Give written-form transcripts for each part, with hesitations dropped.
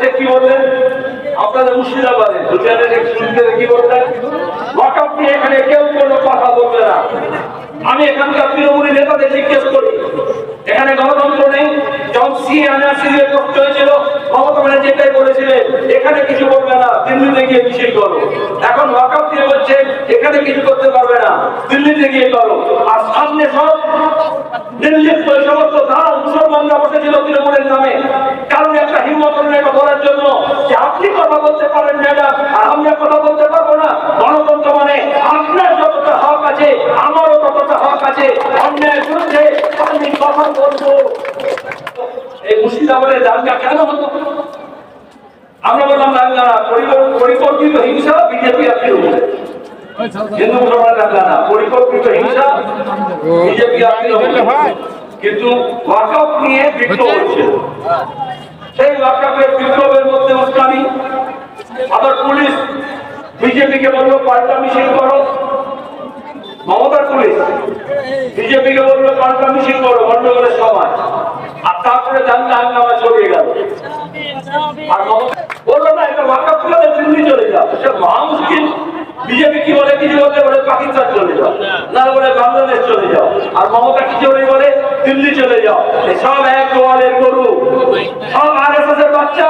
সে কি বললেন আপনাদের মুর্শিদাবাদে কি বললেন ওয়াকফ নিয়ে এখানে কেউ কোনো কথা বলবে না। আমি এখানকার তৃণমূলী নেতাদের জিজ্ঞেস করি এখানে গণতন্ত্র নেই? যখন সিএনআরসি করতে হয়েছিল মমতা ব্যানার্জি যেটাই বলেছিলেন এখানে কিছু বলবে না, দিল্লিতে গিয়ে মিছিল করো। এখন ওয়াকফ দিয়ে বলছে এখানে কিছু করতে পারবে না, দিল্লিতে গিয়ে করো। আর সামনে সব দিল্লির ওই সমস্ত দালাল মুসলমানরা বসেছিল তৃণমূলের নামে, কারণ একটা হিম্মত এটা বলার জন্য যে আপনি কথা বলতে পারেন ম্যাডাম আর আমরা কথা বলতে পারবো না। গণতন্ত্র মানে আপনার যতটা হক আছে আমারও ততটা হক আছে, অন্যায়ের বিরুদ্ধে আমি কথা বলবো। এই মুর্শিদাবাদের দাঙ্গা কেন হতো? আমরা বললাম দাঙ্গা না, পরিকল্পিত হিংসা বিজেপি আর তৃণমূল। হিন্দু মুসলমানের দাঙ্গা না, পরিকল্পিত হিংসা বিজেপি আর তৃণমূল। কিন্তু ওয়াকফ নিয়ে বিক্ষোভ হচ্ছে, সেই ওয়াকফের বিক্ষোভের মধ্যে উস্কানি। আবার পুলিশ বিজেপিকে বললো পাল্টা মিছিল করো, মমতার পুলিশ বিজেপিকে বললো পাল্টা মিছিল করো গন্ডগোলের সময়, আর তারপরে দাঙ্গা হাঙ্গামা ছড়িয়ে গেল। আর মমতা বললো না এটা ওয়াকফ করে দিল্লি চলে যাও, সে মহা মুশকিল। বিজেপি কি বলে কিছু বলতে বলে পাকিস্তান চলে যাও, না বলে বাংলাদেশ চলে যাও, আর মমতা কিছু বলে দিল্লি চলে যাও। সব এক গোয়ালের গরু, সব আরএসএস এর বাচ্চা।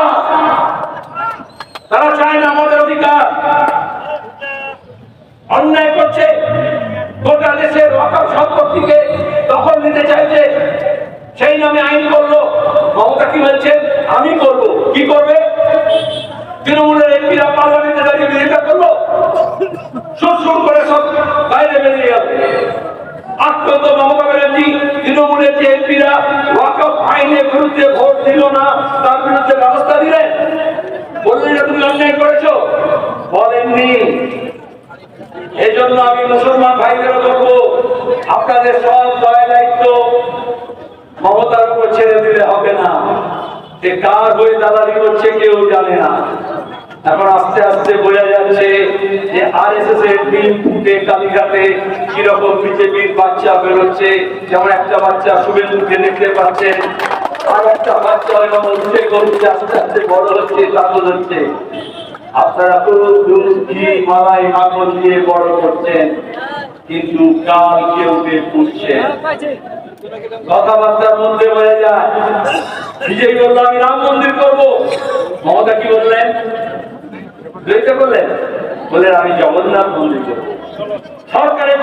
তারা চায় না আমাদের অধিকার, অন্যায় করছে, গোটা দেশের ওয়াকফ সম্পত্তিকে দখল নিতে চাইছে, সেই নামে আইন করলো। মমতা কি বলছেন আমি করব, কি করবে? তৃণমূলের এমপিরা পার্লামেন্টে দাঁড়িয়ে বিরোধিতা করলো, সুর করে সব বাইরে বেরিয়ে গেল। আক্রান্ত মমতা ব্যানার্জি তৃণমূলের যে এমপিরা ওয়াকফ আইনের বিরুদ্ধে ভোট দিল না তার বিরুদ্ধে ব্যবস্থা দিলেন, বললেন যে তুমি অন্যায় করেছো? বলেননি। এই জন্য আমি মুসলমান ভাইদেরও বলবো আপনাদের সব দায় দায়িত্ব মমতার উপর ছেড়ে দিলে হবে না। যে কার হয়ে দালালি করছে কেউ জানে না। এখন আস্তে আস্তে বোঝা যাচ্ছে যে আরএসএস এর ডিম ফুটে কালীঘাটে কিরকম বিজেপির বাচ্চা বেরোচ্ছে। যেমন একটা বাচ্চা শুভেন্দুকে দেখতে পাচ্ছেন, আর একটা বাচ্চা উঠে করছে, আস্তে আস্তে বড় হচ্ছে, দাঁত হচ্ছে। আপনারা তো দুধ ঘি মালাই মাখন দিয়ে বড় করছেন, কিন্তু কাল কেউ পুষছেন। কথাবার্তার মধ্যে বোঝা যায়। বিজেপি বললো আমি রাম মন্দির করবো, মমতা কি বললেন? বললেন আমি জগন্নাথ মন্দির করবো। সরকারের